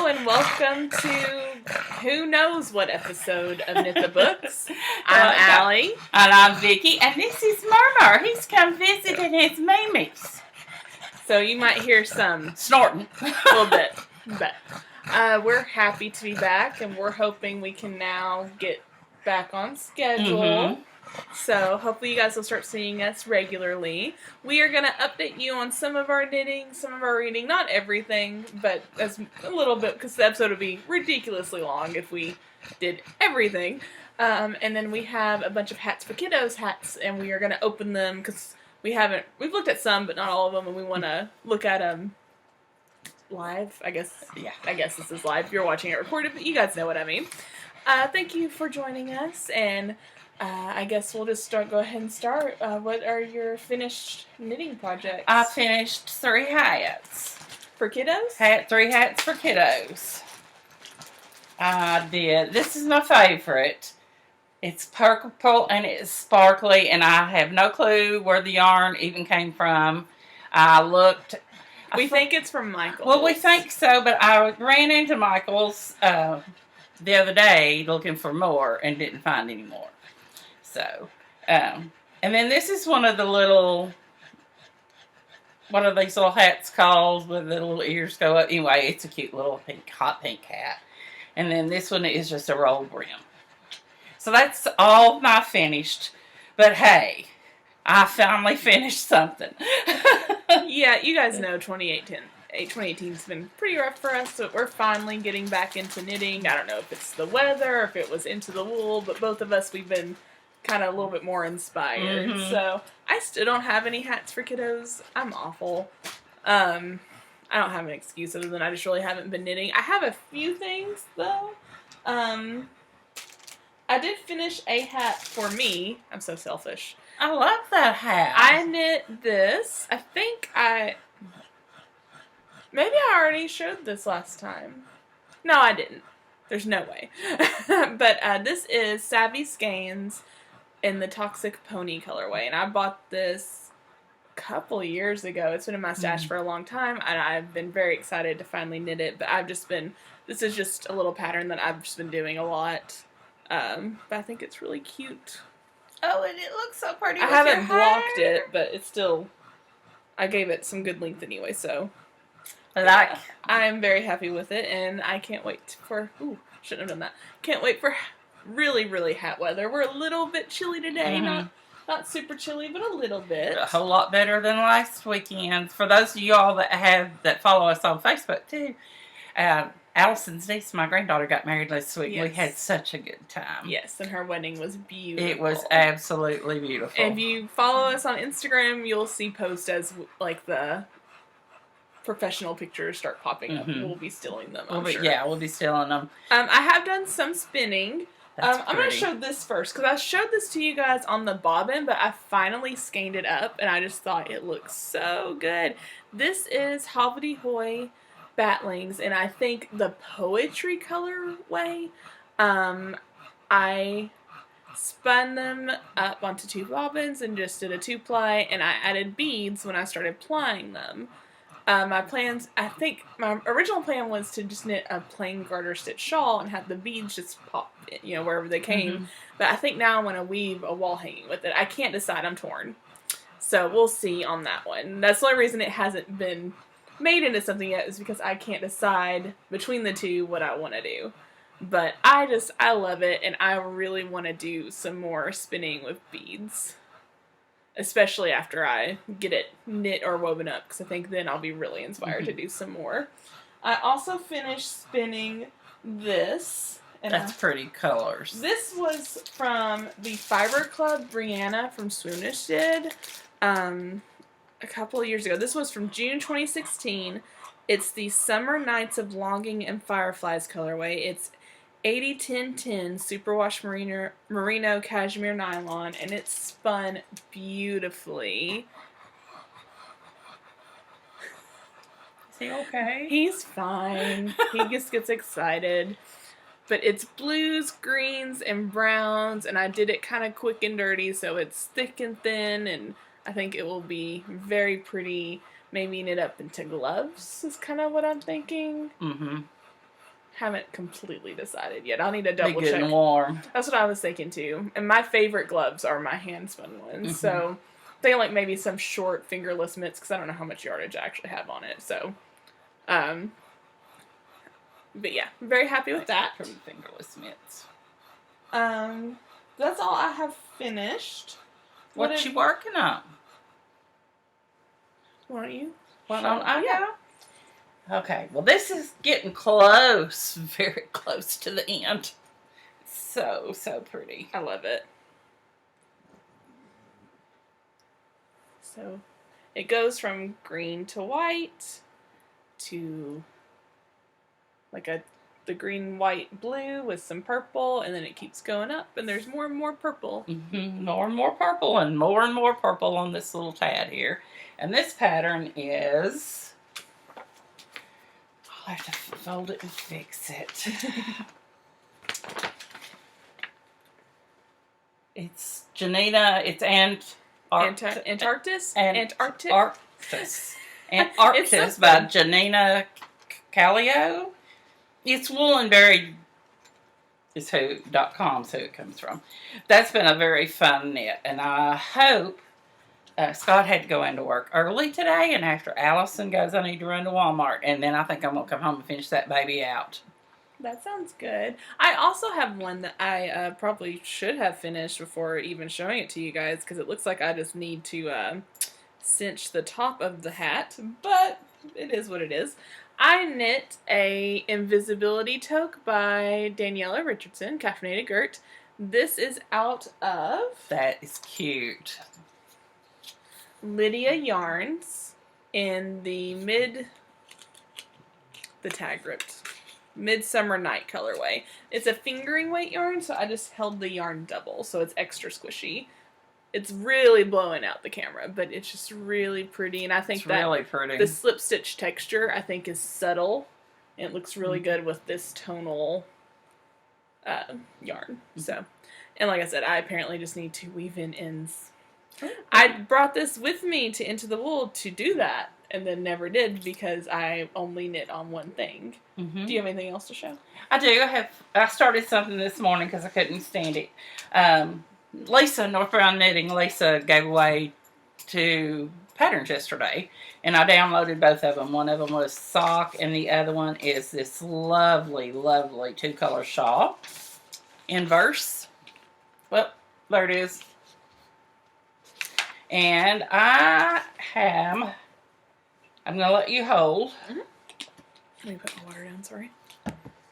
and welcome to who knows what episode of Knit the Books. I'm Allie. And I'm Vicky, and this is Murmur. He's come visiting his Mimis. So you might hear some snorting a little bit, but we're happy to be back, and we're hoping we can now get back on schedule. Mm-hmm. So hopefully you guys will start seeing us regularly. We are going to update you on some of our knitting, some of our reading. Not everything, but as a little bit, because the episode would be ridiculously long if we did everything. And then we have a bunch of hats for kiddos hats, and we are going to open them because we've looked at some, but not all of them, and we want to look at them live, I guess. Yeah, I guess this is live. If you're watching it recorded, but you guys know what I mean. Thank you for joining us, and I guess we'll just go ahead and start. What are your finished knitting projects? I finished 3 hats. For kiddos? 3 hats for kiddos. I did. This is my favorite. It's purple and it's sparkly, and I have no clue where the yarn even came from. I looked. We think it's from Michael's. Well, we think so, but I ran into Michael's the other day looking for more and didn't find any more. So, and then this is one of the little, what are these little hats called with the little ears go up? Anyway, it's a cute little hot pink hat. And then this one is just a roll brim. So that's all my finished. But hey, I finally finished something. Yeah, you guys know 2018's been pretty rough for us, so we're finally getting back into knitting. I don't know if it's the weather or if it was into the wool, but both of us, we've been kind of a little bit more inspired. Mm-hmm. So I still don't have any hats for kiddos. I'm awful. I don't have an excuse other than I just really haven't been knitting. I have a few things though. I did finish a hat for me. I'm so selfish. I love that hat. I knit this. I think maybe I already showed this last time. No, I didn't. There's no way. But this is Savvy Skeins in the Toxic Pony colorway, and I bought this a couple years ago. It's been in my stash for a long time, and I've been very excited to finally knit it, but this is just a little pattern that I've just been doing a lot, but I think it's really cute. Oh, and it looks so pretty. I haven't blocked it, but it's still, I gave it some good length anyway, so I'm very happy with it, and I can't wait for, shouldn't have done that, can't wait for really, really hot weather. We're a little bit chilly today, not super chilly, but a little bit. A whole lot better than last weekend. For those of you all that follow us on Facebook too, Allison's niece, my granddaughter, got married last week. Yes. We had such a good time. Yes, and her wedding was beautiful. It was absolutely beautiful. And if you follow us on Instagram, you'll see posts as like the professional pictures start popping up. We'll be stealing them, I'm sure. Yeah, we'll be stealing them. I have done some spinning. I'm going to show this first, because I showed this to you guys on the bobbin, but I finally skeined it up, and I just thought it looks so good. This is Hobbity-Hoy Batlings, and I think the poetry colorway. I spun them up onto 2 bobbins and just did a 2-ply, and I added beads when I started plying them. My original plan was to just knit a plain garter stitch shawl and have the beads just pop, wherever they came. But I think now I want to weave a wall hanging with it. I can't decide. I'm torn. So we'll see on that one. That's the only reason it hasn't been made into something yet, is because I can't decide between the two what I want to do. But I love it, and I really want to do some more spinning with beads. Especially after I get it knit or woven up, because I think then I'll be really inspired to do some more. I also finished spinning this. And that's pretty colors. This was from the Fiber Club Brianna from Swoonish did a couple of years ago. This was from June 2016. It's the Summer Nights of Longing and Fireflies colorway. It's 80-10-10 superwash merino cashmere nylon, and it's spun beautifully. Is he okay? He's fine. He just gets excited. But it's blues, greens, and browns, and I did it kind of quick and dirty, so it's thick and thin, and I think it will be very pretty. Maybe knit up into gloves is kind of what I'm thinking. Haven't completely decided yet. I'll need to Be double good check. and warm. That's what I was thinking too. And my favorite gloves are my hand spun ones. Mm-hmm. So they like maybe some short fingerless mitts because I don't know how much yardage I actually have on it. So, but yeah, very happy with that. Pretty fingerless mitts. That's all I have finished. What you working on? Why don't you? What on? Oh, yeah. Okay, well, this is getting close, very close to the end. So pretty. I love it. So it goes from green to white to like the green, white, blue with some purple, and then it keeps going up, and there's more and more purple. Mm-hmm. More and more purple on this little tad here. And this pattern is... I'll have to fold it and fix it. It's Janina. It's Antarctis? Antarctis by Janina Callio. It's woolenberry.com, so it comes from. That's been a very fun knit, and I hope Scott had to go into work early today, and after Allison goes, I need to run to Walmart, and then I think I'm going to come home and finish that baby out. That sounds good. I also have one that I probably should have finished before even showing it to you guys, because it looks like I just need to cinch the top of the hat, but it is what it is. I knit a invisibility toque by Daniela Richardson, Caffeinated Gert. This is out of... That is cute. Lydia Yarns in the tag ripped. Midsummer Night colorway. It's a fingering weight yarn, so I just held the yarn double, so it's extra squishy. It's really blowing out the camera, but it's just really pretty, and I think really pretty. The slip stitch texture, I think, is subtle, and it looks really good with this tonal yarn. So, and like I said, I apparently just need to weave in ends. I brought this with me to Into the Wool to do that, and then never did because I only knit on one thing. Mm-hmm. Do you have anything else to show? I do. I started something this morning because I couldn't stand it. Lisa, North Brown Knitting, Lisa gave away 2 patterns yesterday, and I downloaded both of them. One of them was sock, and the other one is this lovely, lovely 2-color shawl. Inverse. Well, there it is. And I'm going to let you hold. Mm-hmm. Let me put my water down, sorry.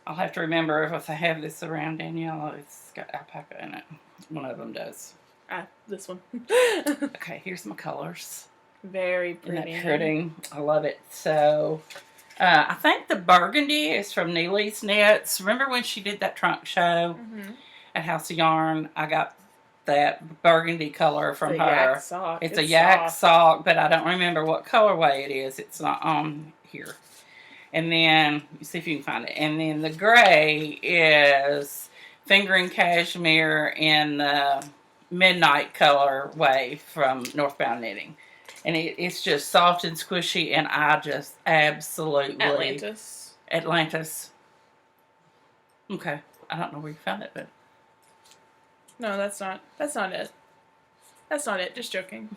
I'll have to remember if I have this around Danielle, it's got alpaca in it. One of them does. This one. Okay, here's my colors. Very pretty. Isn't that pretty? I love it. So, I think the burgundy is from Neely's Knits. Remember when she did that trunk show at House of Yarn? I got that burgundy color from her. Yak sock. It's a yak sock, but I don't remember what colorway it is. It's not on here. And then, see if you can find it. And then the gray is fingering cashmere in the midnight colorway from Northbound Knitting. And it's just soft and squishy, and I just absolutely... Atlantis. Okay. I don't know where you found it, but... No, that's not it. That's not it. Just joking.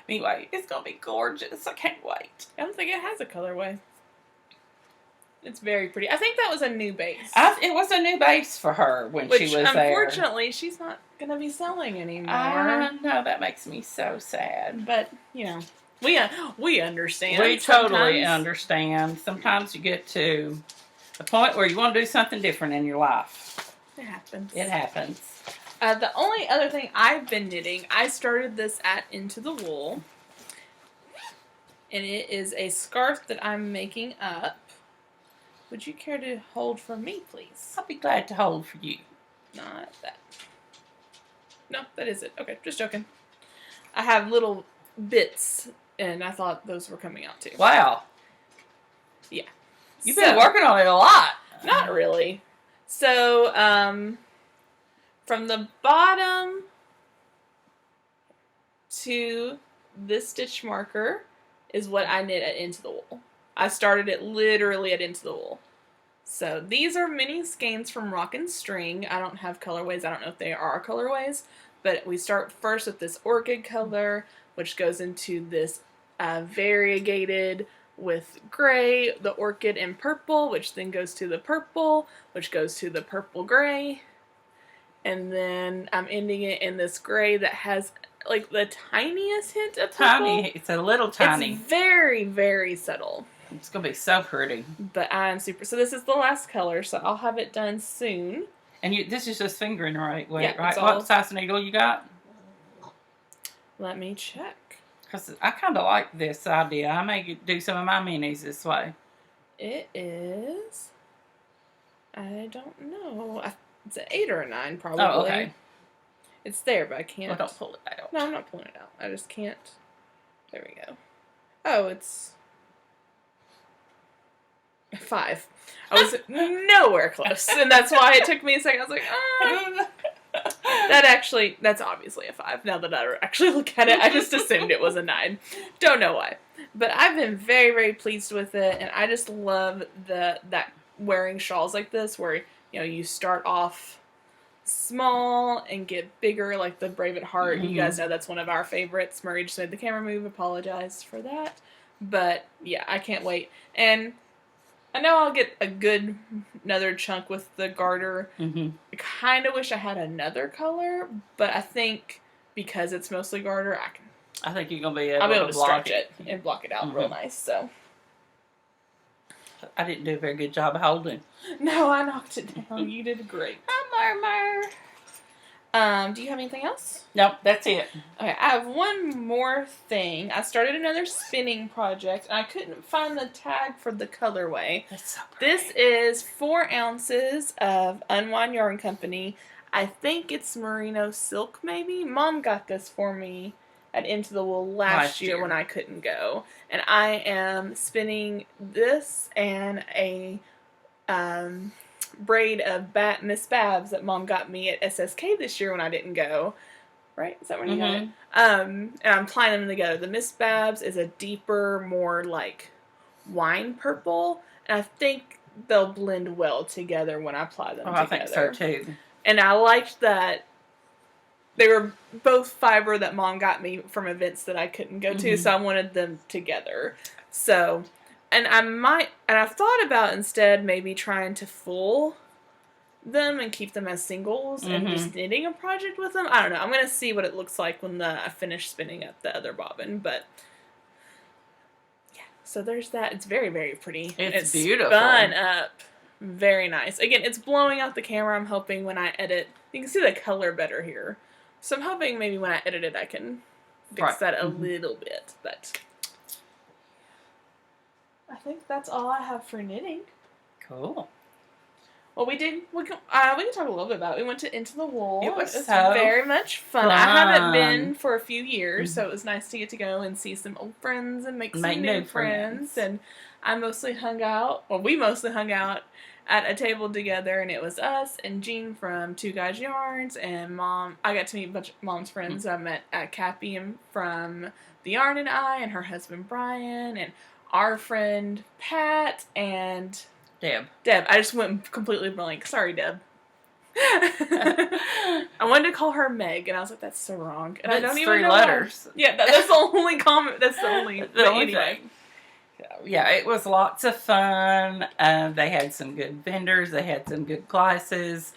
Anyway, it's going to be gorgeous. I can't wait. I don't think it has a colorway. It's very pretty. I think that was a new base. It was a new base for her when she was there. Unfortunately, she's not going to be selling anymore. No, that makes me so sad. But, you know, we understand. We totally understand. Sometimes you get to the point where you want to do something different in your life. It happens. It happens. The only other thing I've been knitting, I started this at Into the Wool. And it is a scarf that I'm making up. Would you care to hold for me, please? I'll be glad to hold for you. Not that. No, that is it. Okay, just joking. I have little bits, and I thought those were coming out too. Wow. Yeah. You've been working on it a lot. Not really. So, from the bottom to this stitch marker is what I knit at Into the Wool. I started it literally at Into the Wool. So these are mini skeins from Rock and String. I don't have colorways. I don't know if they are colorways. But we start first with this orchid color, which goes into this variegated with gray, the orchid and purple, which then goes to the purple, which goes to the purple gray. And then I'm ending it in this gray that has like the tiniest hint of purple. Tiny. It's a little tiny. It's very, very subtle. It's going to be so pretty. But I'm super... So this is the last color, so I'll have it done soon. And this is just fingering right? Yeah, What size needle you got? Let me check. Because I kind of like this idea. I may do some of my minis this way. It is... I don't know. It's an 8 or a 9, probably. Oh, okay. It's there, but I can't... Well, don't pull it out. No, I'm not pulling it out. I just can't... There we go. Oh, it's... 5. I was nowhere close, and that's why it took me a second. I was like, that's obviously a 5. Now that I actually look at it, I just assumed it was a 9. Don't know why, but I've been very, very pleased with it, and I just love that wearing shawls like this, where you start off small and get bigger, like the Brave at Heart. You guys know that's one of our favorites. Murray just made the camera move. Apologize for that, but yeah, I can't wait. And I know I'll get another chunk with the garter. I kind of wish I had another color, but I think because it's mostly garter, I think you're going to be able, I'll be able to block stretch it and block it out real nice. So I didn't do a very good job of holding. No, I knocked it down. You did great. Murmur. Do you have anything else? Nope, that's it. Okay, I have one more thing. I started another spinning project, and I couldn't find the tag for the colorway. That's so pretty. This is 4 ounces of Unwind Yarn Company. I think it's merino silk, maybe? Mom got this for me at Into the Wool last year when I couldn't go. And I am spinning this and a braid of Miss Babs that Mom got me at SSK this year when I didn't go. Right? Is that when you got it? And I'm plying them together. The Miss Babs is a deeper, more like wine purple. And I think they'll blend well together when I ply them together. I think so too. And I liked that they were both fiber that Mom got me from events that I couldn't go to, so I wanted them together. So, and I've thought about instead maybe trying to full them and keep them as singles and just knitting a project with them. I don't know. I'm going to see what it looks like when I finish spinning up the other bobbin, but yeah. So there's that. It's very, very pretty. It's beautiful. Spun up. Very nice. Again, it's blowing out the camera. I'm hoping when I edit, you can see the color better here. So I'm hoping maybe when I edit it, I can fix that a little bit. But I think that's all I have for knitting. Cool. Well, we can talk a little bit about it. We went to Into the Wool. It was very much fun. I haven't been for a few years, so it was nice to get to go and see some old friends and make some new friends. And we mostly hung out at a table together, and it was us and Jean from Two Guys Yarns and Mom. I got to meet a bunch of Mom's friends. I met Cappy from The Yarn and I, and her husband Brian, and our friend Pat, and Deb. I just went completely blank. Sorry, Deb. I wanted to call her Meg, and I was like, that's so wrong. And I don't even 3 know letters. Why. Yeah, that's the only comment. That's the only thing. Yeah, it was lots of fun. They had some good vendors. They had some good classes.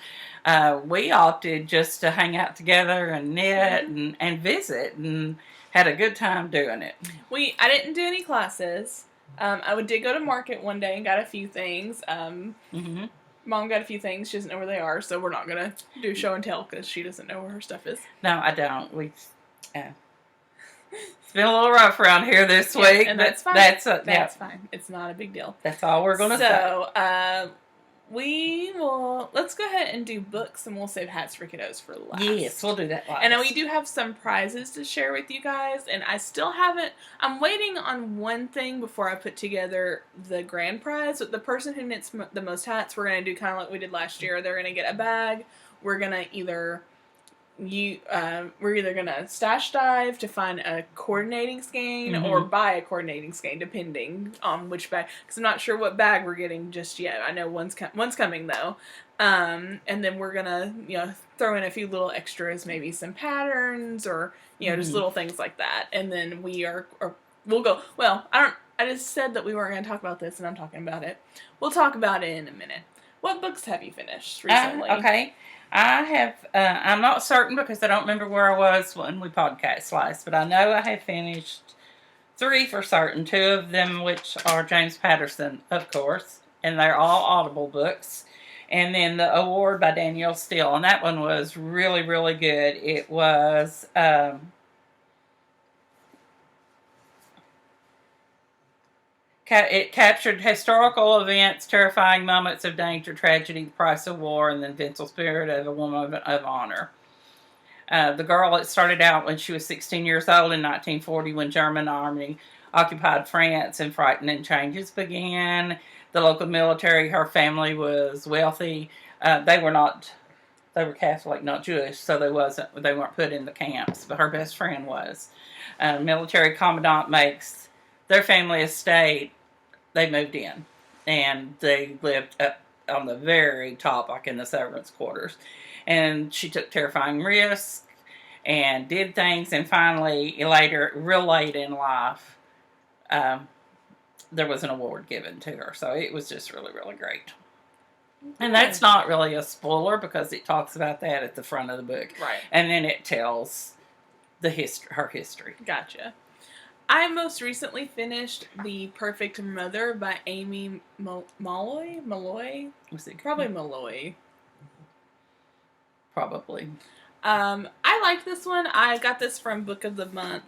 We opted just to hang out together and knit and visit, and had a good time doing it. I didn't do any classes. I did go to market one day and got a few things. Mom got a few things. She doesn't know where they are, so we're not going to do show and tell because she doesn't know where her stuff is. No, I don't. It's been a little rough around here this week. And that's fine. That's fine. It's not a big deal. That's all we're going to say. So, let's go ahead and do books, and we'll save Hats for Kiddos for last. Yes, we'll do that last. And we do have some prizes to share with you guys, and I'm waiting on one thing before I put together the grand prize. So the person who knits the most hats, we're going to do kind of like we did last year. They're going to get a bag. We're going to either we're either gonna stash dive to find a coordinating skein or buy a coordinating skein, depending on which bag. Because I'm not sure what bag we're getting just yet. I know one's coming though, and then we're gonna throw in a few little extras, maybe some patterns or just little things like that. And then we'll go. Well, I just said that we weren't gonna talk about this, and I'm talking about it. We'll talk about it in a minute. What books have you finished recently? Okay. I have, I'm not certain because I don't remember where I was when we podcast last, but I know I have finished 3 for certain, 2 of them which are James Patterson, of course, and they're all Audible books. And then The Award by Danielle Steele, and that one was really, really good. It was, it captured historical events, terrifying moments of danger, tragedy, the price of war, and the invincible spirit of a woman of honor. The girl, it started out when she was 16 years old in 1940 when German army occupied France and frightening changes began. The local military, her family was wealthy. They were Catholic, not Jewish, so they weren't put in the camps, but her best friend was. Military commandant makes their family estate. They moved in, and they lived up on the very top, like in the servants' quarters. And she took terrifying risks and did things, and finally, real late in life, there was an award given to her. So it was just really, really great. And that's not really a spoiler because it talks about that at the front of the book. Right. And then it tells her history. Gotcha. I most recently finished The Perfect Mother by Amy Malloy. Was it Probably Malloy. Probably. I liked this one. I got this from Book of the Month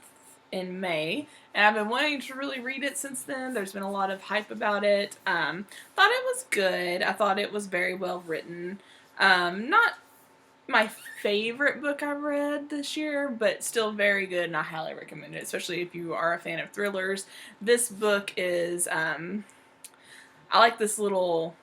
in May, and I've been wanting to really read it since then. There's been a lot of hype about it. Thought it was good. I thought it was very well written. Not my favorite book I read this year, but still very good, and I highly recommend it, especially if you are a fan of thrillers. This book is, I like this little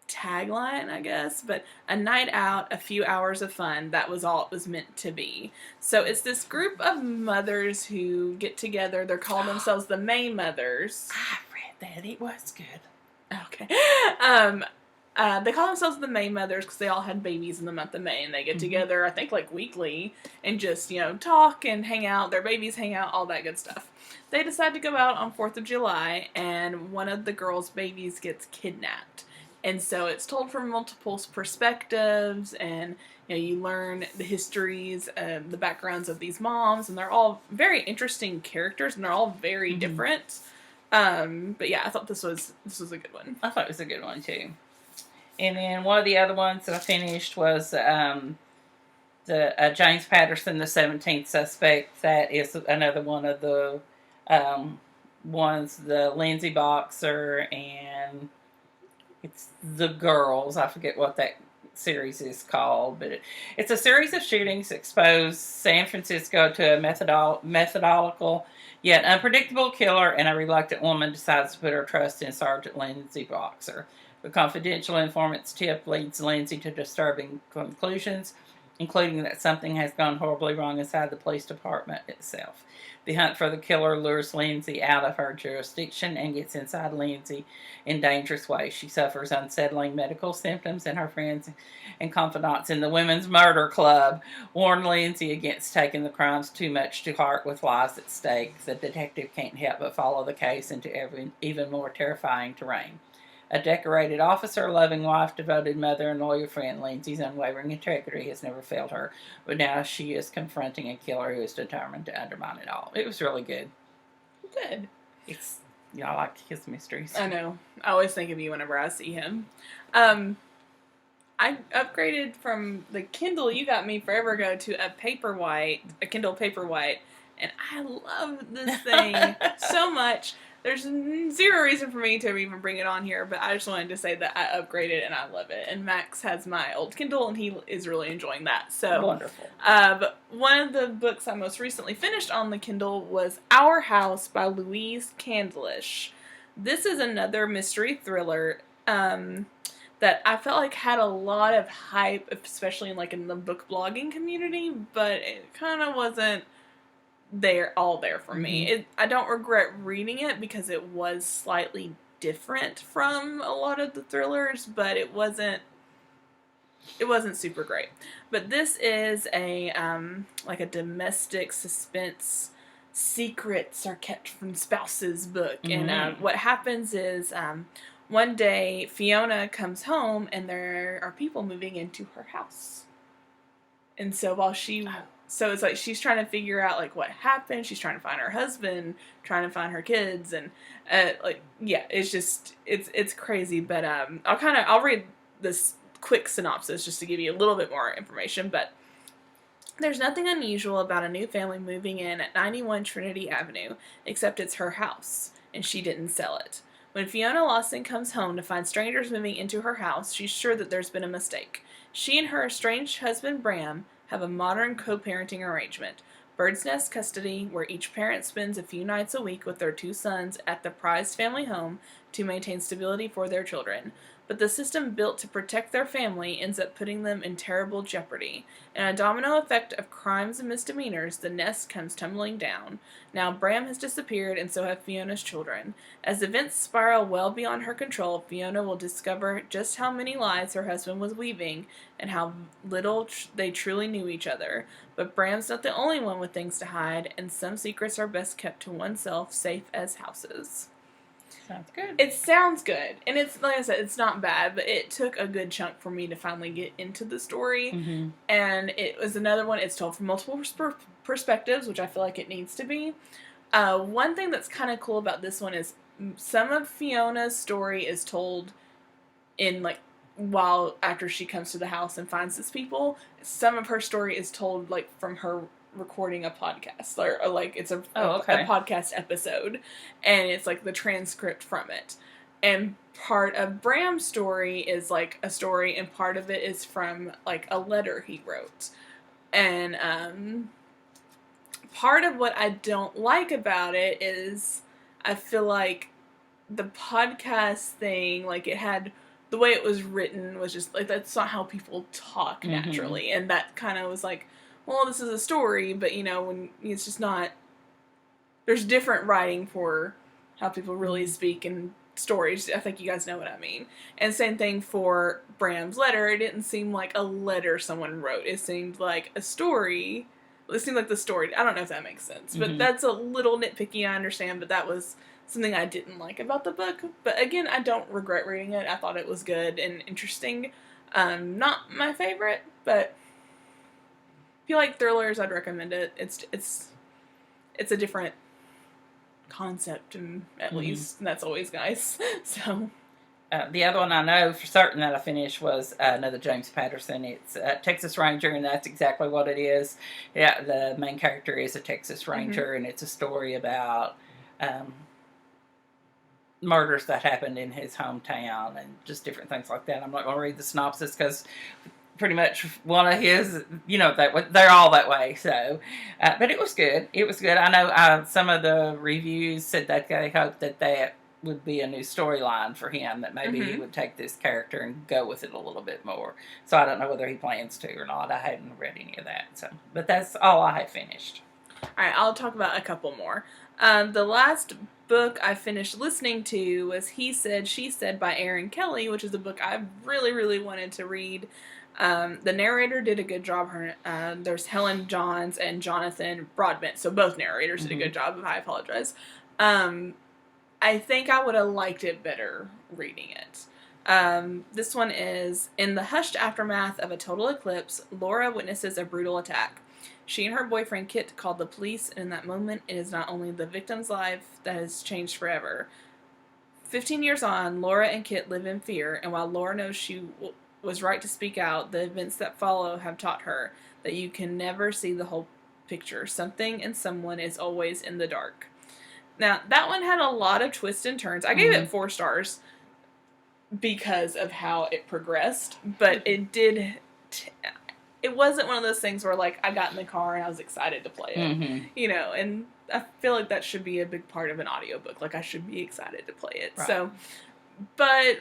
tagline, I guess, but a night out, a few hours of fun. That was all it was meant to be. So it's this group of mothers who get together. They're calling themselves the May Mothers. I read that. It was good. Okay. They call themselves the May Mothers because they all had babies in the month of May, and they get together, I think, like weekly, and just, talk and hang out. Their babies hang out, all that good stuff. They decide to go out on 4th of July, and one of the girls' babies gets kidnapped. And so it's told from multiple perspectives, and you learn the histories, the backgrounds of these moms, and they're all very interesting characters, and they're all very different. But yeah, I thought this was a good one. I thought it was a good one too. And then one of the other ones that I finished was the James Patterson, The 17th Suspect. That is another one of the ones, the Lindsay Boxer, and it's The Girls. I forget what that series is called, but it's a series of shootings expose San Francisco to a methodical yet unpredictable killer, and a reluctant woman decides to put her trust in Sergeant Lindsay Boxer. The confidential informant's tip leads Lindsay to disturbing conclusions, including that something has gone horribly wrong inside the police department itself. The hunt for the killer lures Lindsay out of her jurisdiction and gets inside Lindsay in dangerous ways. She suffers unsettling medical symptoms, and her friends and confidants in the Women's Murder Club warn Lindsay against taking the crimes too much to heart with lives at stake. The detective can't help but follow the case into even more terrifying terrain. A decorated officer, loving wife, devoted mother, and loyal friend, Lindsay's unwavering integrity has never failed her, but now she is confronting a killer who is determined to undermine it all. It was really good. Good. I like his mysteries. I know. I always think of you whenever I see him. I upgraded from the Kindle you got me forever ago to a Kindle Paperwhite, and I love this thing so much. There's zero reason for me to even bring it on here, but I just wanted to say that I upgraded and I love it. And Max has my old Kindle, and he is really enjoying that. So wonderful. But one of the books I most recently finished on the Kindle was Our House by Louise Candlish. This is another mystery thriller that that I felt like had a lot of hype, especially in the book blogging community, but it kind of wasn't all there for me. I don't regret reading it because it was slightly different from a lot of the thrillers, but it wasn't super great. But this is a a domestic suspense, secrets are kept from spouses book. And what happens is one day Fiona comes home and there are people moving into her house. And so so it's like she's trying to figure out what happened. She's trying to find her husband, trying to find her kids, and it's just it's crazy. But I'll read this quick synopsis just to give you a little bit more information. But there's nothing unusual about a new family moving in at 91 Trinity Avenue, except it's her house, and she didn't sell it. When Fiona Lawson comes home to find strangers moving into her house, she's sure that there's been a mistake. She and her estranged husband, Bram, have a modern co-parenting arrangement. Bird's Nest custody, where each parent spends a few nights a week with their 2 sons at the prized family home to maintain stability for their children. But the system built to protect their family ends up putting them in terrible jeopardy. In a domino effect of crimes and misdemeanors, the nest comes tumbling down. Now Bram has disappeared, and so have Fiona's children. As events spiral well beyond her control, Fiona will discover just how many lies her husband was weaving, and how little they truly knew each other. But Bram's not the only one with things to hide, and some secrets are best kept to oneself, safe as houses. Sounds good. It sounds good. And it's, like I said, it's not bad, but it took a good chunk for me to finally get into the story. And it was another one, it's told from multiple perspectives, which I feel like it needs to be. One thing that's kind of cool about this one is some of Fiona's story is told in, while after she comes to the house and finds these people. Some of her story is told, from her recording a podcast, or it's a podcast episode, and it's the transcript from it. And part of Bram's story is a story, and part of it is from a letter he wrote. And part of what I don't like about it is I feel like the podcast thing, it had the way it was written was just that's not how people talk naturally, and that kind of was well, this is a story, but, when it's just not... There's different writing for how people really speak in stories. I think you guys know what I mean. And same thing for Bram's letter. It didn't seem like a letter someone wrote. It seemed like a story. It seemed like the story... I don't know if that makes sense. But that's a little nitpicky, I understand, but that was something I didn't like about the book. But again, I don't regret reading it. I thought it was good and interesting. Not my favorite, but... If you like thrillers, I'd recommend it. It's a different concept, and at least, and that's always nice. So, the other one I know for certain that I finished was another James Patterson. It's Texas Ranger, and that's exactly what it is. Yeah, the main character is a Texas Ranger, and it's a story about murders that happened in his hometown and just different things like that. I'm not going to read the synopsis because pretty much one of his, they're all that way. So, but it was good. It was good. I know some of the reviews said that they hoped that would be a new storyline for him, that maybe he would take this character and go with it a little bit more. So I don't know whether he plans to or not. I hadn't read any of that. So, but that's all I had finished. All right, I'll talk about a couple more. The last book I finished listening to was He Said, She Said by Erin Kelly, which is a book I really, really wanted to read. The narrator did a good job. There's Helen Johns and Jonathan Broadbent, so both narrators did a good job. I apologize. I think I would have liked it better reading it. This one is, in the hushed aftermath of a total eclipse, Laura witnesses a brutal attack. She and her boyfriend Kit called the police, and in that moment, it is not only the victim's life that has changed forever. 15 years on, Laura and Kit live in fear, and while Laura knows she was right to speak out, the events that follow have taught her that you can never see the whole picture. Something and someone is always in the dark. Now, that one had a lot of twists and turns. I gave it 4 stars because of how it progressed, but it did... it wasn't one of those things where, I got in the car and I was excited to play it. And I feel like that should be a big part of an audiobook. I should be excited to play it. Right. So, but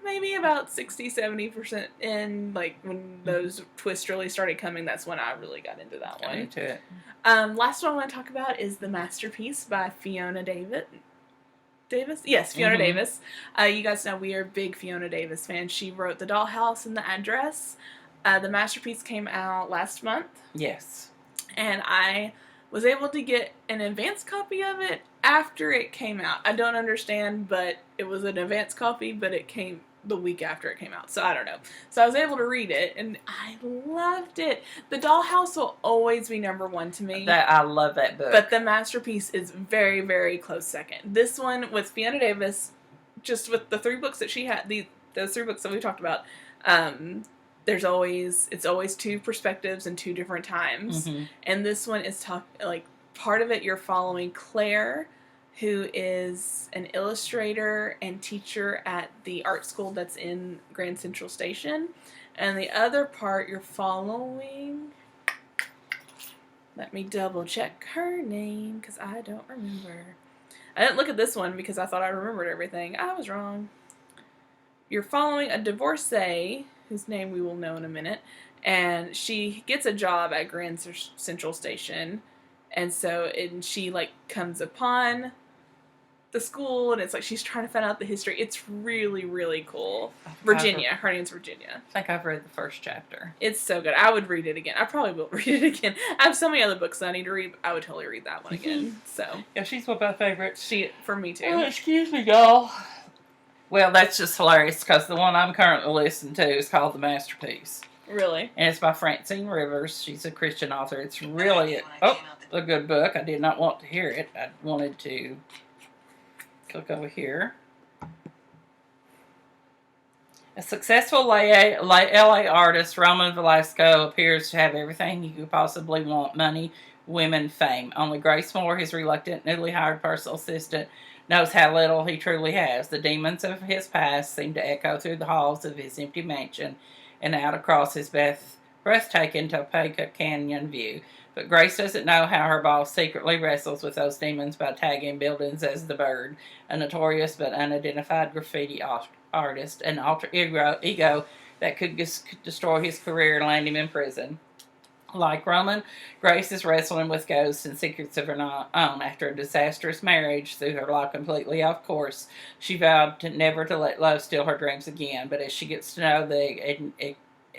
maybe about 60-70% in, like, when those twists really started coming, that's when I really got into that Got one. into it. Last one I want to talk about is The Masterpiece by Fiona Davis? Yes, Fiona Davis. You guys know we are big Fiona Davis fans. She wrote The Dollhouse and The Address. The Masterpiece came out last month. Yes. And I was able to get an advance copy of it after it came out. I don't understand, but it was an advance copy, but it came the week after it came out. So I don't know. So I was able to read it, and I loved it. The Dollhouse will always be number one to me. I love that book. But The Masterpiece is very, very close second. This one with Fiona Davis, just with the 3 books that she had, those 3 books that we talked about, it's always 2 perspectives and 2 different times. And this one is part of it you're following Claire, who is an illustrator and teacher at the art school that's in Grand Central Station. And the other part you're following, let me double check her name because I don't remember. I didn't look at this one because I thought I remembered everything. I was wrong. You're following a divorcee whose name we will know in a minute, and she gets a job at Grand Central Station, and she like comes upon the school, and it's like she's trying to find out the history. It's really, really cool. Virginia. Her name's Virginia. I think I've read the first chapter. It's so good. I would read it again. I probably will read it again. I have so many other books that I need to read. But I would totally read that one again. So yeah, she's one of my favorites. For me too. Oh, excuse me, y'all. Well, that's just hilarious because the one I'm currently listening to is called The Masterpiece. Really? And it's by Francine Rivers. She's a Christian author. It's really a good book. I did not want to hear it. I wanted to click over here. A successful LA artist, Roman Velasco, appears to have everything you could possibly want: money, women, fame. Only Grace Moore, his reluctant, newly hired personal assistant, knows how little he truly has. The demons of his past seem to echo through the halls of his empty mansion and out across his breathtaking Topeka Canyon view. But Grace doesn't know how her boss secretly wrestles with those demons by tagging buildings as the Bird, a notorious but unidentified graffiti artist, an alter ego that could destroy his career and land him in prison. Like Roman, Grace is wrestling with ghosts and secrets of her own. After a disastrous marriage threw her life completely off course, she vowed never to let love steal her dreams again. But as she gets to know the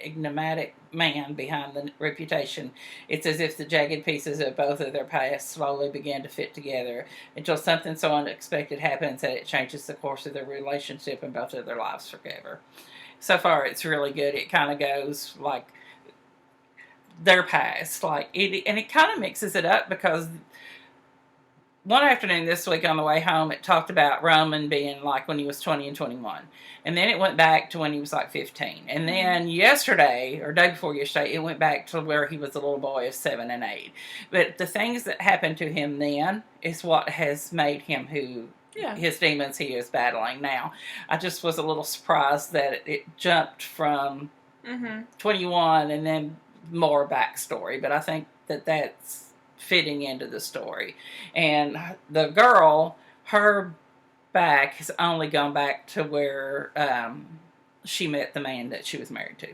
enigmatic man behind the reputation, it's as if the jagged pieces of both of their pasts slowly begin to fit together until something so unexpected happens that it changes the course of their relationship and both of their lives forever. So far, it's really good. It kind of goes like their past, and it kind of mixes it up because one afternoon this week on the way home, it talked about Roman being like when he was 20 and 21. And then it went back to when he was like 15. And then yesterday, or day before yesterday, it went back to where he was a little boy of 7 and 8. But the things that happened to him then is what has made him who his demons he is battling now. I just was a little surprised that it jumped from 21 and then more backstory. But I think that's fitting into the story. And the girl, her back has only gone back to where she met the man that she was married to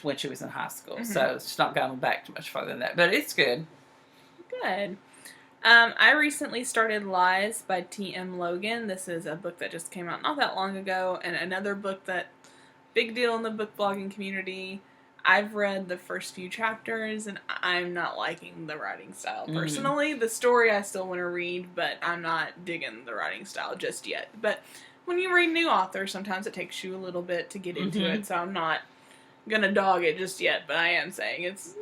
when she was in high school. So it's not gone back too much further than that. But it's good. Good. I recently started Lies by T.M. Logan. This is a book that just came out not that long ago, and another book that big deal in the book blogging community. I've read the first few chapters, and I'm not liking the writing style personally. The story I still want to read, but I'm not digging the writing style just yet. But when you read new authors, sometimes it takes you a little bit to get into it, so I'm not gonna dog it just yet, but I am saying it's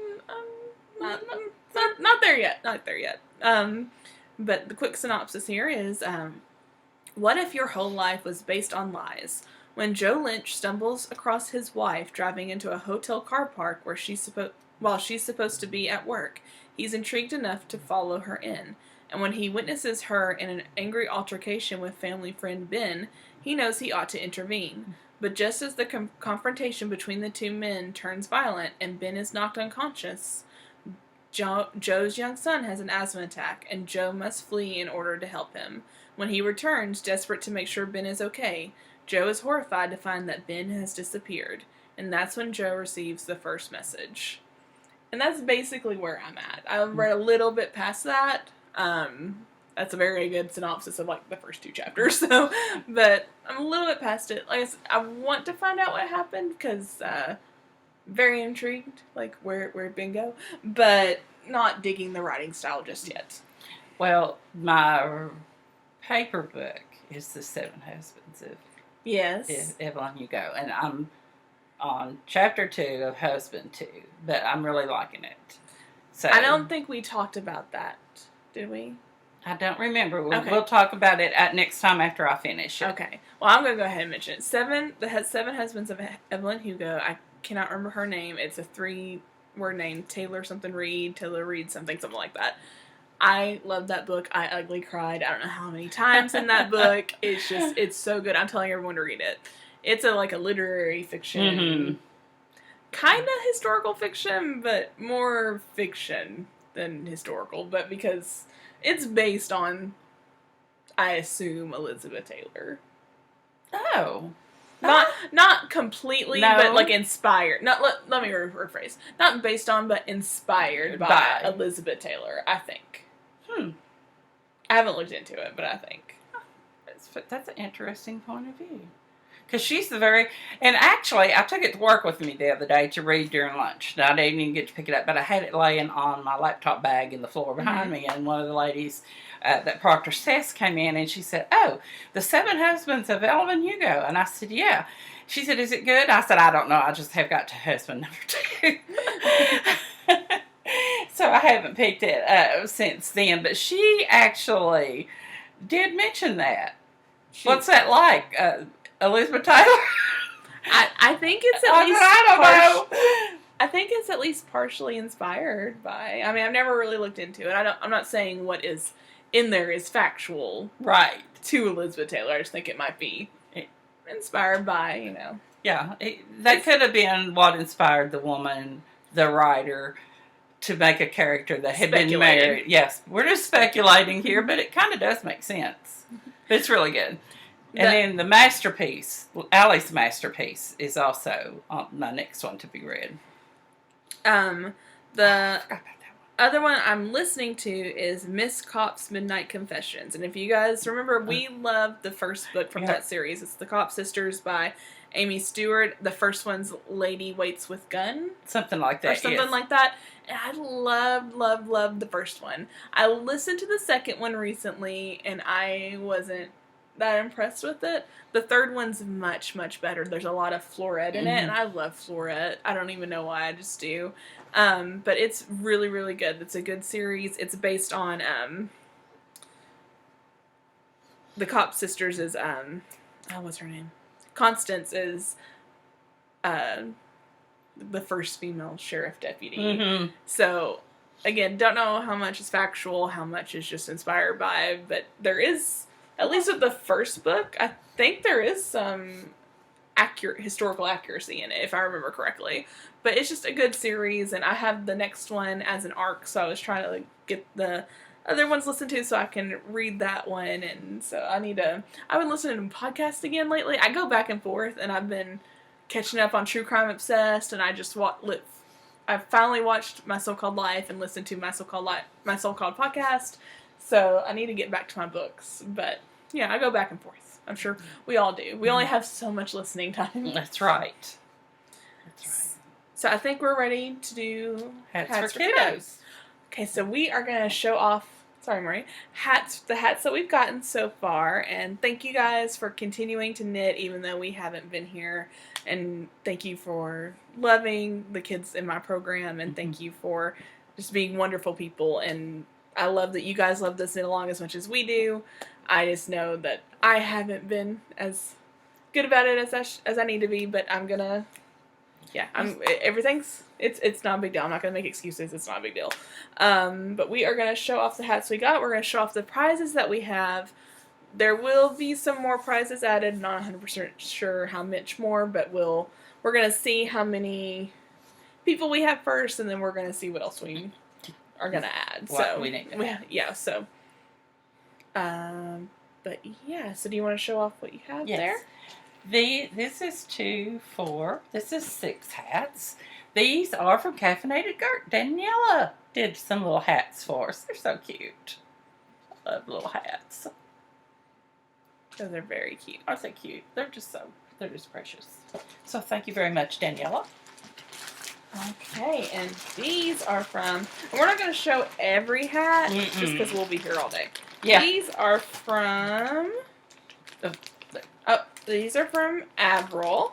not there yet. Not there yet. But the quick synopsis here is, what if your whole life was based on lies? When Joe Lynch stumbles across his wife driving into a hotel car park while she's supposed to be at work, he's intrigued enough to follow her in. And when he witnesses her in an angry altercation with family friend Ben, he knows he ought to intervene. But just as the confrontation between the two men turns violent and Ben is knocked unconscious, Joe's young son has an asthma attack, and Joe must flee in order to help him. When he returns, desperate to make sure Ben is okay, Joe is horrified to find that Ben has disappeared, and that's when Joe receives the first message. And that's basically where I'm at. I read a little bit past that. That's a very good synopsis of like the first 2 chapters. So, but I'm a little bit past it. Like I said, I want to find out what happened because very intrigued, like where'd Ben go, but not digging the writing style just yet. Well, my paper book is The Seven Husbands of Evelyn Hugo, and I'm on chapter 2 of Husband 2, but I'm really liking it. So I don't think we talked about that, did we? I don't remember. Okay. We'll talk about it next time after I finish it. Okay. Well, I'm going to go ahead and mention it. The Seven Husbands of Evelyn Hugo. I cannot remember her name. It's a 3-word name. Taylor Reed, something like that. I love that book. I ugly cried I don't know how many times in that book. It's so good. I'm telling everyone to read it. It's like a literary fiction, kind of historical fiction, but more fiction than historical. But because it's based on, I assume, Elizabeth Taylor. Oh. Not completely, but like inspired. Let me rephrase. Not based on, but inspired by Elizabeth Taylor, I think. I haven't looked into it, but I think. That's an interesting point of view. Because she's and actually, I took it to work with me the other day to read during lunch. Now, I didn't even get to pick it up, but I had it laying on my laptop bag in the floor behind me, and one of the ladies that proctor's test came in, and she said, "Oh, The Seven Husbands of Evelyn Hugo." And I said, "Yeah." She said, "Is it good?" I said, "I don't know. I just have got to husband number 2." So I haven't picked it up since then, but she actually did mention that. What's that like? Elizabeth Taylor? I think it's at least I think it's at least partially inspired by. I mean, I've never really looked into it. I'm not saying what is in there is factual, right, to Elizabeth Taylor. I just think it might be inspired by, Yeah, that could have been what inspired the woman, the writer, to make a character that had been married. Yes, we're just speculating here, but it kind of does make sense. It's really good. And then the masterpiece, Allie's masterpiece, is also on my next one to be read. The other one I'm listening to is Miss Copp's Midnight Confessions. And if you guys remember, we loved the first book from that series. It's The Copp Sisters by Amy Stewart. The first one's Lady Waits with Gun. Something like that, or something like that. And I loved the first one. I listened to the second one recently, and I wasn't that impressed with it. The third one's much, much better. There's a lot of Florette in it, and I love Florette. I don't even know why, I just do. But it's really, really good. It's a good series. It's based on the Copp sisters is what's her name? Constance is the first female sheriff deputy. So again, don't know how much is factual, how much is just inspired by, but there is, at least with the first book, I think there is some historical accuracy in it, if I remember correctly. But it's just a good series, and I have the next one as an arc, so I was trying to get the other ones listened to so I can read that one, and so I've been listening to podcasts again lately. I go back and forth, and I've been catching up on True Crime Obsessed, and I just I finally watched My So-Called Life and listened to My So-Called Podcast. So I need to get back to my books. But yeah, I go back and forth. I'm sure we all do. We only have so much listening time. That's right. So I think we're ready to do Hats for Kiddos. Okay, so we are going to show off, sorry Marie, the hats that we've gotten so far. And thank you guys for continuing to knit even though we haven't been here. And thank you for loving the kids in my program. And thank you for just being wonderful people. And I love that you guys love this knit along as much as we do. I just know that I haven't been as good about it as I need to be, but I'm gonna, it's not a big deal. I'm not gonna make excuses. It's not a big deal. But we are gonna show off the hats we got. We're gonna show off the prizes that we have. There will be some more prizes added. Not 100% sure how much more, but we're gonna see how many people we have first, and then we're gonna see what else we are gonna add. What we need. But yeah, so do you want to show off what you have there? This is 2, 4. This is 6 hats. These are from Caffeinated Gert. Daniela did some little hats for us. They're so cute. I love little hats. Those are very cute. Aren't they cute? They're just precious. So thank you very much, Daniela. Okay, and these are from, and we're not going to show every hat, just because we'll be here all day. Yeah. These are from, these are from Avril.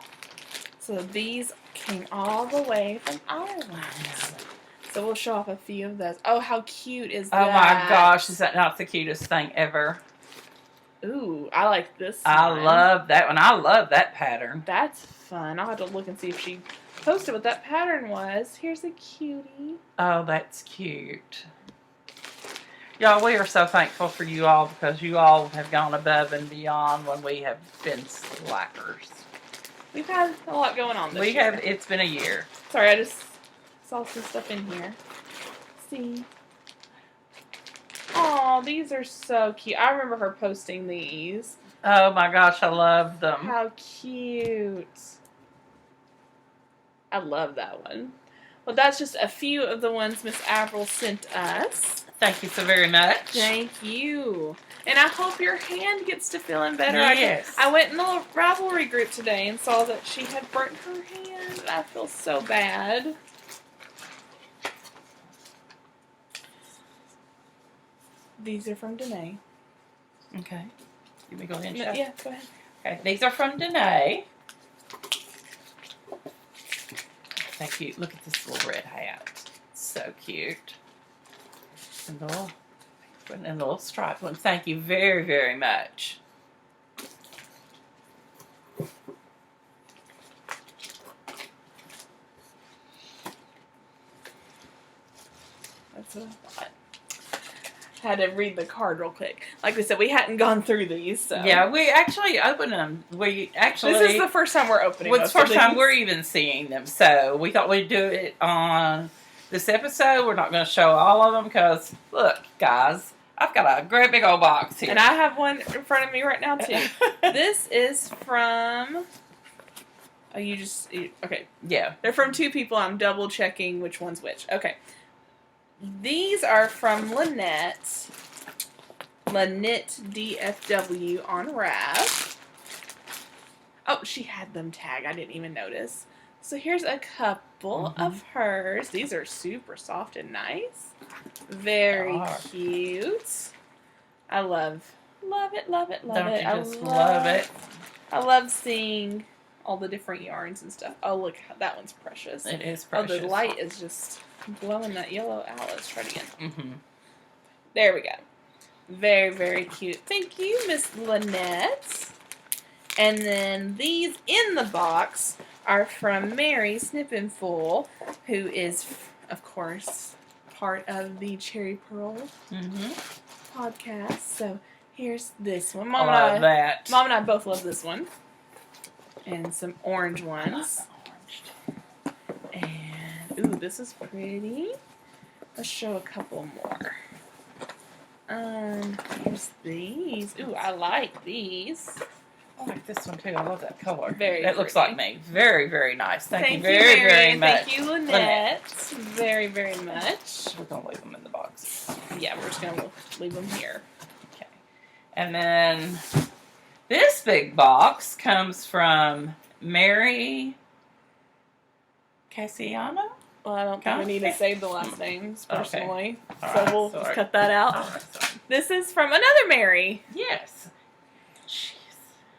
So these came all the way from Ireland. So we'll show off a few of those. Oh, how cute is that? Oh my gosh, is that not the cutest thing ever? Ooh, I like this one. I love that one. I love that pattern. That's fun. I'll have to look and see if she posted what that pattern was. Here's a cutie. Oh, that's cute. Y'all, we are so thankful for you all because you all have gone above and beyond when we have been slackers. We've had a lot going on this year. It's been a year. Sorry, I just saw some stuff in here. See? Oh, these are so cute. I remember her posting these. Oh my gosh, I love them. How cute. I love that one. Well, that's just a few of the ones Miss Avril sent us. Thank you so very much. Thank you. And I hope your hand gets to feeling better. Yes. I went in the little Ravelry group today and saw that she had burnt her hand. And I feel so bad. These are from Danae. Okay. Let me go ahead and show. Yeah, go ahead. Okay, these are from Danae. Thank you. Look at this little red hat. So cute. And the little striped one. Thank you very, very much. That's what I thought. Had to read the card real quick. Like we said, we hadn't gone through these, so Yeah, we actually opened them. this is the first time we're opening. It's the first time we're even seeing them, so we thought we'd do it on this episode. We're not going to show all of them because, look, guys, I've got a great big old box here. And I have one in front of me right now, too. This is from... Oh, okay. Yeah. They're from two people. I'm double checking which one's which. Okay. These are from Lynette. Lynette DFW on Rav. Oh, she had them tagged. I didn't even notice. So here's a couple of hers. These are super soft and nice. Very cute. I love it, love it, love Don't it. you just love it? I love seeing all the different yarns and stuff. Oh, look, that one's precious. It is precious. Oh, the light is just glowing that yellow out. Let's try it again. Mm-hmm. There we go. Very, very cute. Thank you, Miss Lynette. And then these in the box are from Mary Snippenful, who is, of course, part of the Cherry Pearl podcast. So here's this one. Mom and I both love this one. And some orange ones. And, ooh, this is pretty. Let's show a couple more. Here's these. Ooh, I like these. I like this one too. I love that color. That looks like me. Very, very nice. Thank you very, very much. Thank you, Lynette. Very, very much. We're going to leave them in the box. Yeah, we're just going to leave them here. Okay. And then this big box comes from Mary Cassiano. Well, I don't think we need to save the last names personally. Okay. So we'll just cut that out. This is from another Mary. Yes. Jeez.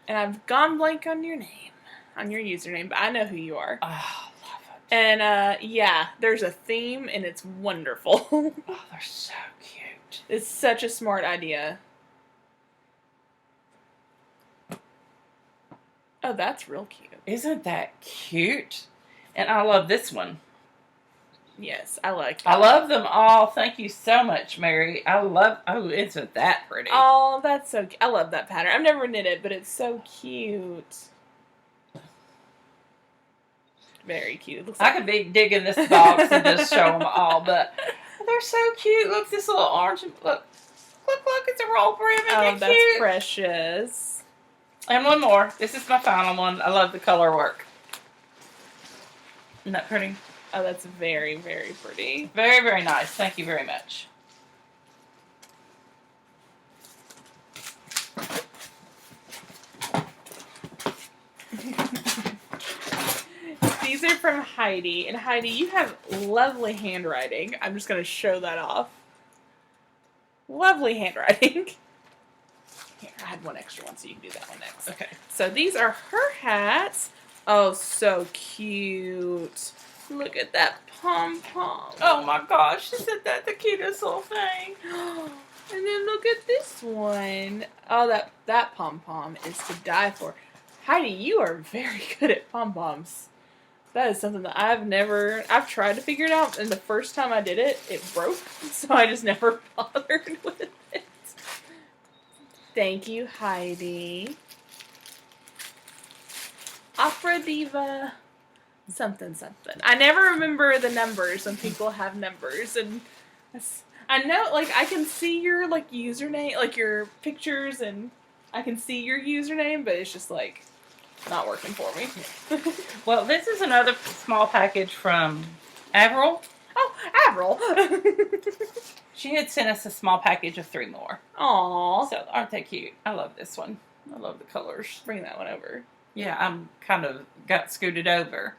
And I've gone blank on your name, on your username, but I know who you are. Oh, love it. And, yeah, there's a theme, and it's wonderful. Oh, they're so cute. It's such a smart idea. Oh, that's real cute. Isn't that cute? And I love this one. Yes, I like that. I love them all. Thank you so much, Mary. Oh, isn't that pretty? Oh, that's so cute. I love that pattern. I've never knit it, but it's so cute. Very cute. It looks like... I could be digging this box and just show them all, but they're so cute. Look, this little orange. Look, it's a roll brim. Isn't oh, that that's cute? precious. And one more. This is my final one. I love the color work. Isn't that pretty? Oh, that's very, very pretty. Very, very nice. Thank you very much. These are from Heidi. And Heidi, you have lovely handwriting. I'm just going to show that off. Lovely handwriting. Here, I had one extra one, so you can do that one next. Okay. So these are her hats. Oh, so cute. Look at that pom-pom. Oh my gosh, isn't that the cutest little thing? And then look at this one. Oh, that pom-pom is to die for. Heidi, you are very good at pom-poms. That is something that I've tried to figure it out, and the first time I did it, it broke, so I just never bothered with it. Thank you, Heidi. Opera diva. Something. I never remember the numbers when people have numbers, and I know, like, I can see your, like, username, like, your pictures, and I can see your username, but it's just, like, not working for me. Well, this is another small package from Avril. Oh, Avril. She had sent us a small package of 3 more. Aww. So, aren't they cute? I love this one. I love the colors. Bring that one over. Yeah, I'm kind of got scooted over.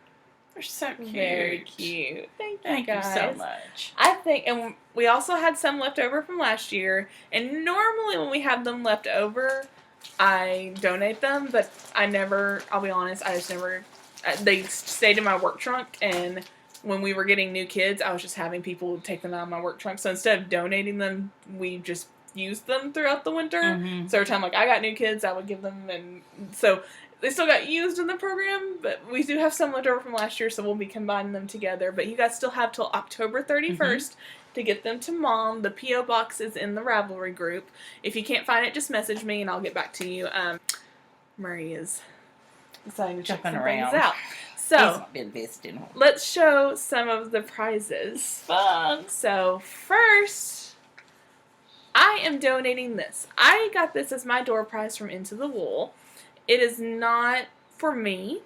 They're so cute. Very cute. Thank you so much. I think, and we also had some left over from last year, and normally when we have them left over, I donate them, but I'll be honest, I just never, they stayed in my work trunk, and when we were getting new kids, I was just having people take them out of my work trunk, so instead of donating them, we just used them throughout the winter, so every time, like, I got new kids, I would give them, and so they still got used in the program, but we do have some left over from last year, so we'll be combining them together, but you guys still have till October 31st, to get them to Mom. The P.O. box is in the Ravelry group. If you can't find it, just message me and I'll get back to you. Murray is deciding to check some things out. So, been visiting. Let's show some of the prizes. Fun. So, first, I am donating this. I got this as my door prize from Into the Wool. It is not for me.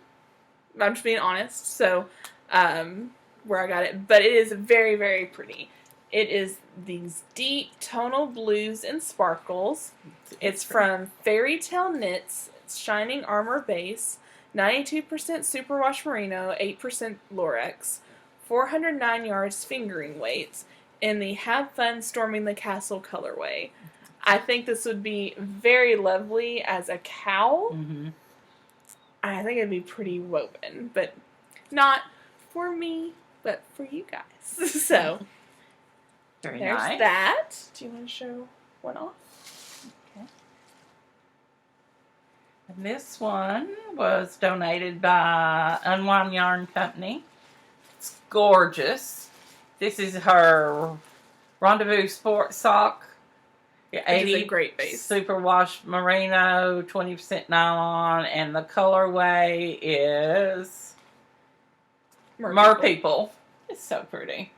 I'm just being honest. So, where I got it. But it is very, very pretty. It is these deep tonal blues and sparkles. It's from Fairy Tale Knits. It's Shining Armor Base. 92% superwash merino, 8% Lorex. 409 yards fingering weights. In the Have Fun Storming the Castle colorway. I think this would be very lovely as a cowl. I think it'd be pretty woven. But not for me, but for you guys. So... Very There's nice. that. Do you want to show one off? Okay. And this one was donated by Unwind Yarn Company. It's gorgeous. This is her Rendezvous Sport Sock. Yeah, 80 great base. Superwash Merino, 20% nylon, and the colorway is Mer People. It's so pretty.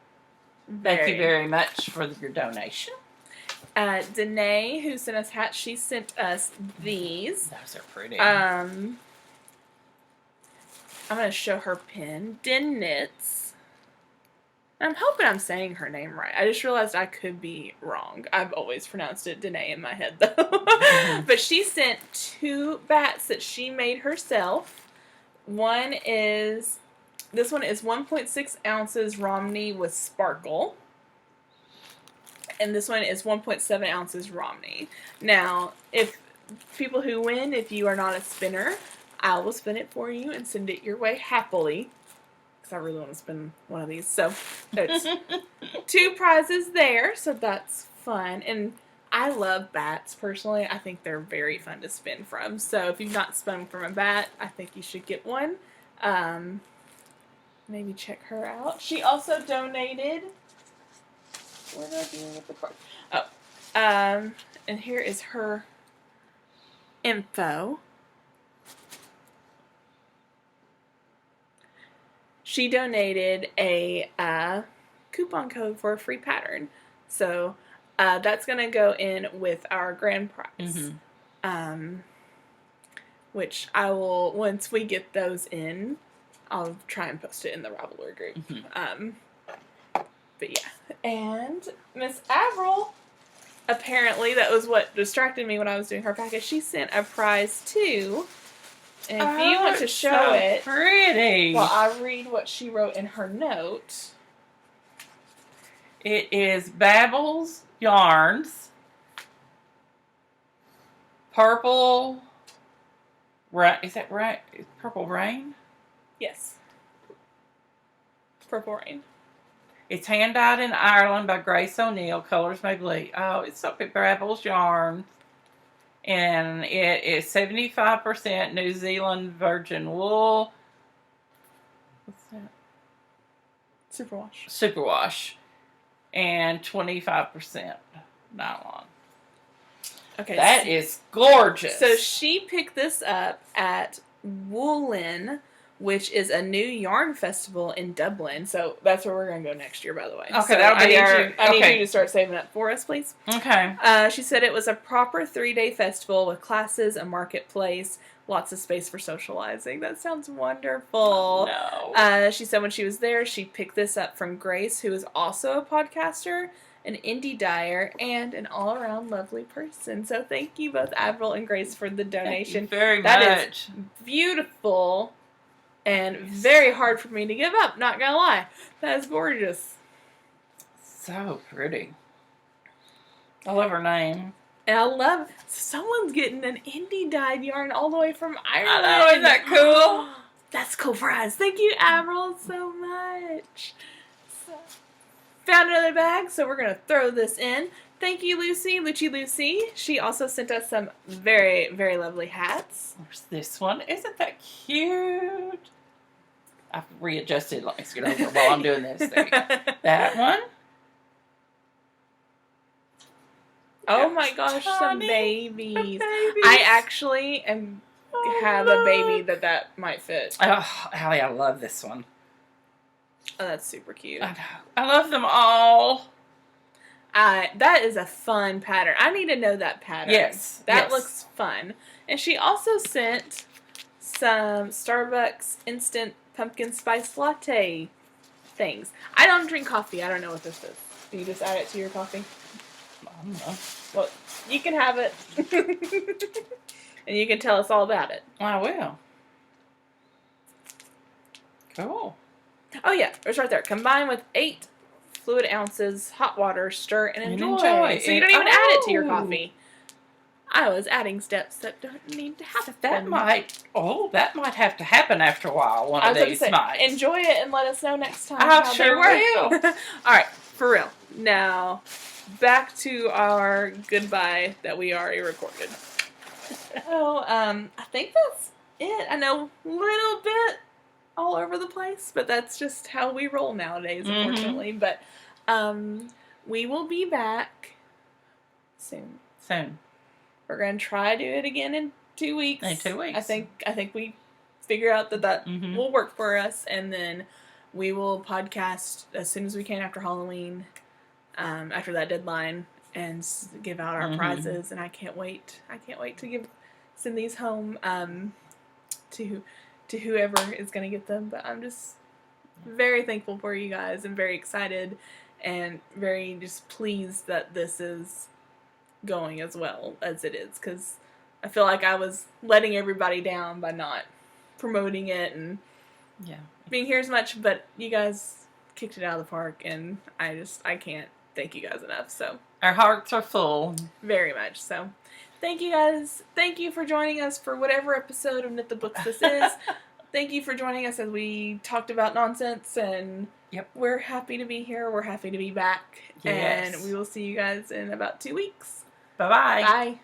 Thank you very much for your donation. Danae, who sent us hats, she sent us these. Those are pretty. I'm going to show her pin. Den Knits. I'm hoping I'm saying her name right. I just realized I could be wrong. I've always pronounced it Danae in my head, though. But she sent 2 bats that she made herself. This one is 1.6 ounces Romney with sparkle. And this one is 1.7 ounces Romney. Now, if people who win, if you are not a spinner, I will spin it for you and send it your way happily. Because I really want to spin one of these. So, there's 2 prizes there. So, that's fun. And I love bats, personally. I think they're very fun to spin from. So, if you've not spun from a bat, I think you should get one. Maybe check her out. She also donated. Where did I do with the card? Oh, and here is her info. She donated a coupon code for a free pattern, so that's gonna go in with our grand prize. which I will, once we get those in, I'll try and post it in the Ravelry group. Mm-hmm. But yeah. And Miss Avril, apparently, that was what distracted me when I was doing her package. She sent a prize too. And if you want to show so it, pretty. while I read what she wrote in her note. It is Babel's Yarns. Purple. Is that right? Purple Rain? Yes. Purple Rain. It's hand dyed in Ireland by Grace O'Neill. Colors may bleed. Oh, it's up at Babel's Yarns. And it is 75% New Zealand virgin wool. What's that? Superwash. Superwash. And 25% nylon. Okay. That is gorgeous. So she picked this up at Woolen, which is a new yarn festival in Dublin. So that's where we're going to go next year, by the way. Okay, so that'll be I need you to start saving up for us, please. Okay. She said it was a proper 3-day festival with classes, a marketplace, lots of space for socializing. That sounds wonderful. No. She said when she was there, she picked this up from Grace, who is also a podcaster, an indie dyer, and an all-around lovely person. So thank you both, Avril and Grace, for the donation. Thank you very That much. is beautiful and very hard for me to give up, not gonna lie. That is gorgeous. So pretty. I love her name. And I love, someone's getting an indie dyed yarn all the way from Ireland. I know, isn't that cool? That's cool prize. Thank you, Avril, so much. So, found another bag, so we're going to throw this in. Thank you, Lucy. She also sent us some very, very lovely hats. Where's this one? Isn't that cute? I've readjusted. Let me scoot over while I'm doing this. There you go. That one. Oh my gosh, some babies. I actually have a baby that might fit. Oh, Allie, I love this one. Oh, that's super cute. I know. I love them all. That is a fun pattern. I need to know that pattern. Yes. That looks fun. And she also sent some Starbucks instant pumpkin spice latte things. I don't drink coffee. I don't know what this is. Do you just add it to your coffee? I don't know. Well, you can have it. And you can tell us all about it. I will. Cool. Oh, yeah. It's right there. Combine with 8 fluid ounces, hot water, stir, and enjoy. So you don't even add it to your coffee. I was adding steps that don't need to happen. That might have to happen after a while. One of these might. Enjoy it and let us know next time. I sure will. All right, for real. Now, back to our goodbye that we already recorded. So, I think that's it. I know a little bit all over the place, but that's just how we roll nowadays, unfortunately. But we will be back soon. We're going to try to do it again in 2 weeks. In 2 weeks. I think we figure out that will work for us, and then we will podcast as soon as we can after Halloween, after that deadline, and give out our prizes. And I can't wait. I can't wait to send these home to whoever is going to get them. But I'm just very thankful for you guys and very excited and very just pleased that this is going as well as it is, because I feel like I was letting everybody down by not promoting it and being here as much, but you guys kicked it out of the park, and I can't thank you guys enough. So our hearts are full. Very much so. Thank you guys. Thank you for joining us for whatever episode of Knit the Books this is. Thank you for joining us as we talked about nonsense, and we're happy to be here. We're happy to be back. Yes. And we will see you guys in about 2 weeks. Bye-bye. Bye.